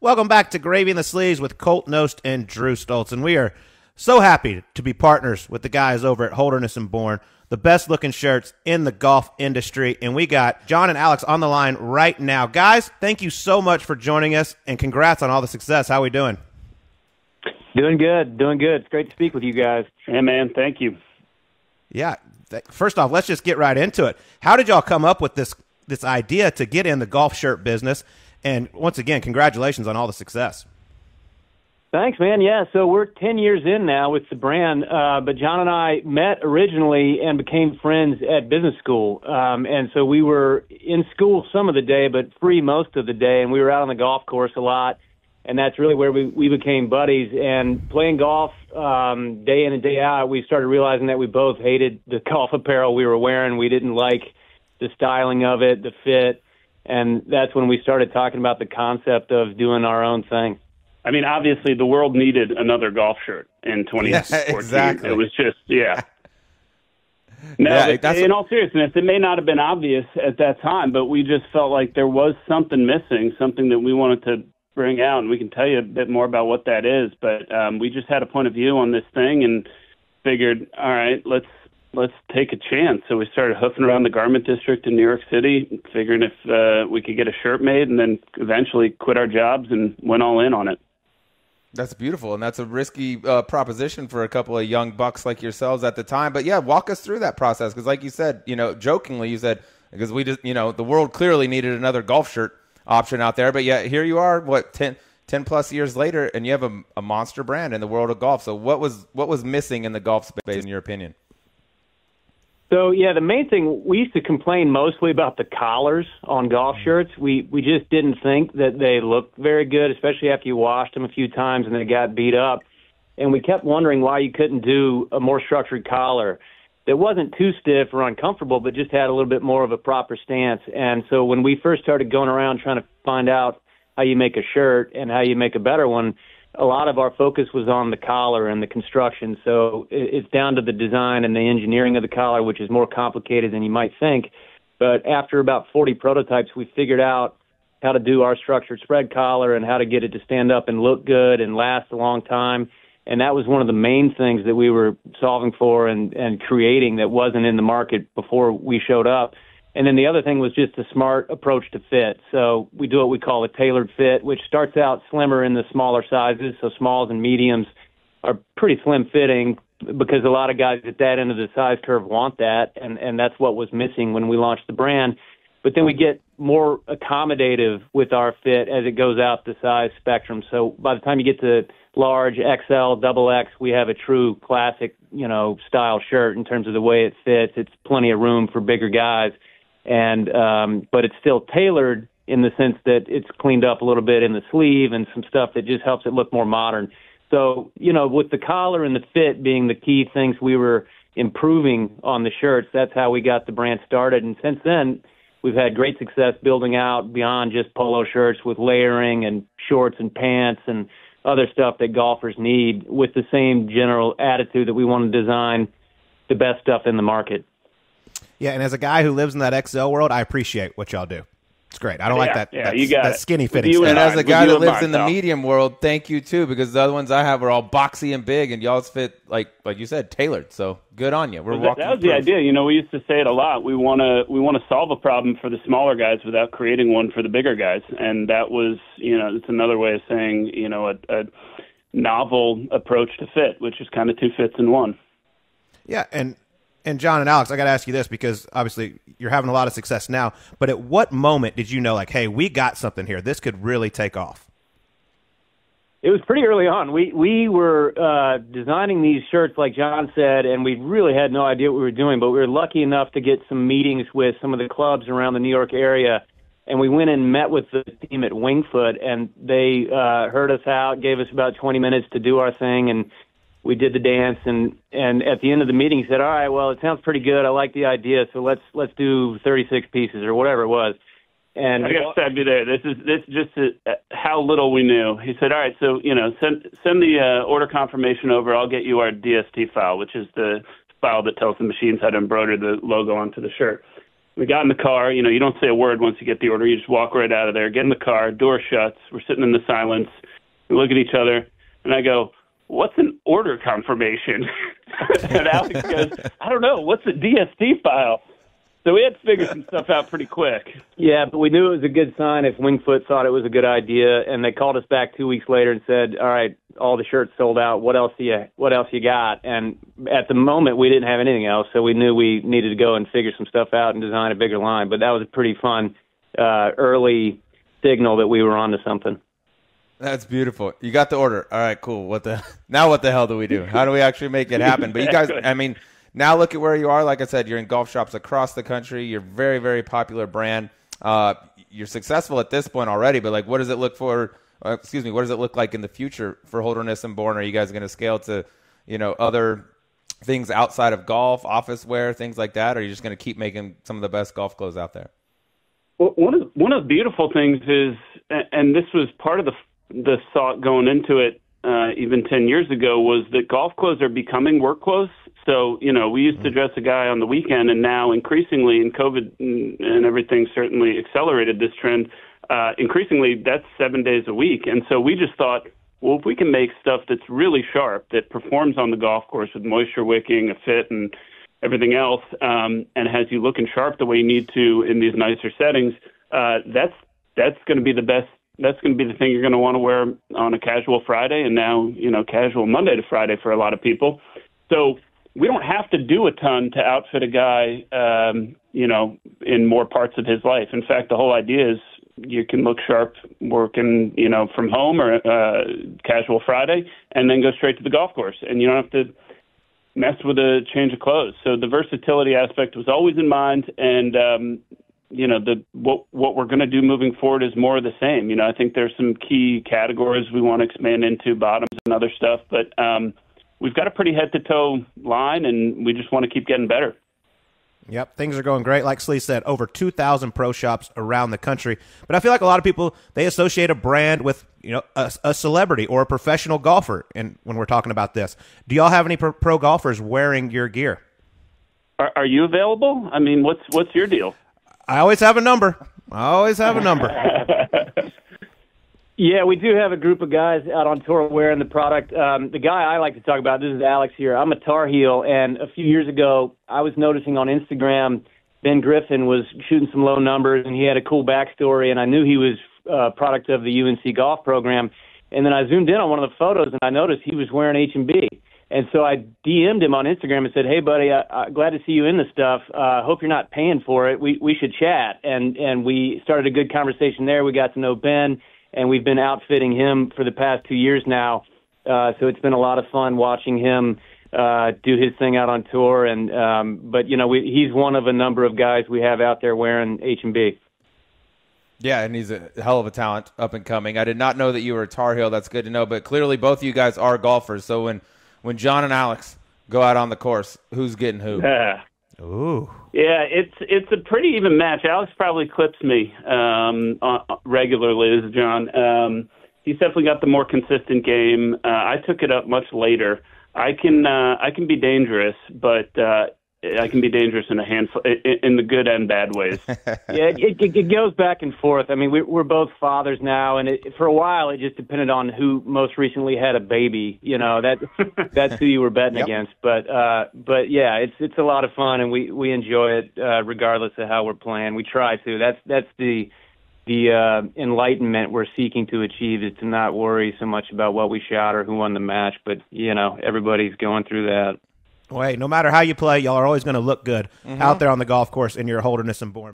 Welcome back to Gravy in the Sleeves with Colt, Knost, and Drew Stoltz. And we are so happy to be partners with the guys over at Holderness Bourne, the best-looking shirts in the golf industry. And we got John and Alex on the line right now. Guys, thank you so much for joining us, and congrats on all the success. How are we doing? Doing good, doing good. It's great to speak with you guys. Hey, man, thank you. Yeah. First off, let's just get right into it. How did y'all come up with this idea to get in the golf shirt business? And once again, congratulations on all the success. Thanks, man. Yeah, so we're 10 years in now with the brand, but John and I met originally and became friends at business school. And so we were in school some of the day, but free most of the day, and we were out on the golf course a lot. And that's really where we became buddies. And playing golf day in and day out, we started realizing that we both hated the golf apparel we were wearing. We didn't like the styling of it, the fit. And that's when we started talking about the concept of doing our own thing. I mean, obviously, the world needed another golf shirt in 2014. Yeah, exactly. It was just, No, yeah, in all seriousness, it may not have been obvious at that time, but we just felt like there was something missing, something that we wanted to bring out, and we can tell you a bit more about what that is. But we just had a point of view on this thing and figured, all right, let's take a chance. So we started hoofing around the garment district in New York City, figuring if we could get a shirt made, and then eventually quit our jobs and went all in on it. That's beautiful, and that's a risky proposition for a couple of young bucks like yourselves at the time. But yeah, walk us through that process, because like you said, jokingly you said, because we just, the world clearly needed another golf shirt option out there. But yeah, here you are, 10 plus years later, and you have a monster brand in the world of golf. So what was missing in the golf space, in your opinion? So, yeah, the main thing, we used to complain mostly about the collars on golf shirts. We just didn't think that they looked very good, especially after you washed them a few times and they got beat up. And we kept wondering why you couldn't do a more structured collar that wasn't too stiff or uncomfortable, but just had a little bit more of a proper stance. And so when we first started going around trying to find out how you make a shirt and how you make a better one, a lot of our focus was on the collar and the construction. So it's down to the design and the engineering of the collar, which is more complicated than you might think. But after about 40 prototypes, we figured out how to do our structured spread collar and how to get it to stand up and look good and last a long time. And that was one of the main things that we were solving for and creating that wasn't in the market before we showed up. And then the other thing was just a smart approach to fit. So we do what we call a tailored fit, which starts out slimmer in the smaller sizes. So smalls and mediums are pretty slim fitting because a lot of guys at that end of the size curve want that. And that's what was missing when we launched the brand. But then we get more accommodative with our fit as it goes out the size spectrum. So by the time you get to large, XL, double X, we have a true classic, style shirt in terms of the way it fits. It's plenty of room for bigger guys. And but it's still tailored in the sense that it's cleaned up a little bit in the sleeve and some stuff that just helps it look more modern. So, with the collar and the fit being the key things we were improving on the shirts, that's how we got the brand started. And since then, we've had great success building out beyond just polo shirts with layering and shorts and pants and other stuff that golfers need with the same general attitude that we want to design the best stuff in the market. Yeah, and as a guy who lives in that XL world, I appreciate what y'all do. It's great. I don't like that skinny fitting stuff. And as a guy that lives in the medium world, thank you too, because the other ones I have are all boxy and big, and y'all's fit like you said, tailored. So good on you. That was the idea. We used to say it a lot. We want to solve a problem for the smaller guys without creating one for the bigger guys, and that was it's another way of saying a novel approach to fit, which is kind of two fits in one. Yeah, and John and Alex, I got to ask you this because obviously you're having a lot of success now, but at what moment did you know, hey, we got something here. This could really take off? It was pretty early on. We were designing these shirts, like John said, and we really had no idea what we were doing, but we were lucky enough to get some meetings with some of the clubs around the New York area, and we went and met with the team at Wingfoot, and they heard us out, gave us about 20 minutes to do our thing, and we did the dance, and at the end of the meeting, he said, all right, well, it sounds pretty good. I like the idea, so let's do 36 pieces or whatever it was. And I got to stop you there. This is just how little we knew. He said, all right, so, send the order confirmation over. I'll get you our DST file, which is the file that tells the machines how to embroider the logo onto the shirt. We got in the car. You know, you don't say a word once you get the order. You just walk right out of there, get in the car, door shuts. We're sitting in the silence. We look at each other, and I go, "What's an order confirmation?" And Alex goes, "I don't know. What's a DST file?" So we had to figure some stuff out pretty quick. Yeah, but we knew it was a good sign if Wingfoot thought it was a good idea, and they called us back 2 weeks later and said, "All right, all the shirts sold out. What else you got?" And at the moment, we didn't have anything else, so we knew we needed to go and figure some stuff out and design a bigger line. But that was a pretty fun early signal that we were onto something. That's beautiful. You got the order. All right, cool. Now what the hell do we do? How do we actually make it happen? But you guys, I mean, now look at where you are. Like I said, you're in golf shops across the country. You're a very, very popular brand. You're successful at this point already, but like, what does it look like in the future for Holderness and Bourne? Are you guys going to scale to, other things outside of golf, office wear, things like that? Or are you just going to keep making some of the best golf clothes out there? Well, one of the beautiful things is, and this was part of the thought going into it, even 10 years ago, was that golf clothes are becoming work clothes. So, we used to dress a guy on the weekend, and now increasingly, and COVID and everything certainly accelerated this trend, increasingly that's 7 days a week. And so we just thought, well, if we can make stuff that's really sharp, that performs on the golf course with moisture wicking, a fit, and everything else, and has you looking sharp the way you need to in these nicer settings, that's going to be the best. That's going to be the thing you're going to want to wear on a casual Friday, and now, casual Monday to Friday for a lot of people. So we don't have to do a ton to outfit a guy, in more parts of his life. In fact, the whole idea is you can look sharp working, from home or casual Friday, and then go straight to the golf course, and you don't have to mess with a change of clothes. So the versatility aspect was always in mind, and what we're going to do moving forward is more of the same. I think there's some key categories we want to expand into, bottoms and other stuff, but we've got a pretty head-to-toe line, and we just want to keep getting better. Yep, things are going great. Like Sleeze said, over 2,000 pro shops around the country. But I feel like a lot of people, they associate a brand with, a celebrity or a professional golfer. And when we're talking about this, do y'all have any pro golfers wearing your gear? Are you available? I mean, what's your deal? I always have a number. Yeah, we do have a group of guys out on tour wearing the product. The guy I like to talk about, this is Alex here. I'm a Tar Heel, and a few years ago, I was noticing on Instagram Ben Griffin was shooting some low numbers, and he had a cool backstory, and I knew he was a product of the UNC golf program. And then I zoomed in on one of the photos, and I noticed he was wearing H&B. And so I DM'd him on Instagram and said, "Hey, buddy, I'm glad to see you in this stuff. Hope you're not paying for it. We should chat." And we started a good conversation there. We got to know Ben, and we've been outfitting him for the past 2 years now. So it's been a lot of fun watching him do his thing out on tour. But he's one of a number of guys we have out there wearing H&B. Yeah, and he's a hell of a talent, up and coming. I did not know that you were a Tar Heel. That's good to know. But clearly both of you guys are golfers. So when John and Alex go out on the course, who's getting who? Ooh. Yeah, it's a pretty even match. Alex probably clips me regularly, as John. He's definitely got the more consistent game. I took it up much later. I can be dangerous, but I can be dangerous in a handful, in the good and bad ways. Yeah, it goes back and forth. I mean, we're both fathers now, and for a while it just depended on who most recently had a baby. That's who you were betting Yep. against. But yeah, it's a lot of fun, and we enjoy it regardless of how we're playing. We try to. That's the enlightenment we're seeking to achieve, is to not worry so much about what we shot or who won the match. But everybody's going through that. Well, hey, no matter how you play, y'all are always going to look good out there on the golf course in your Holderness and Bourne.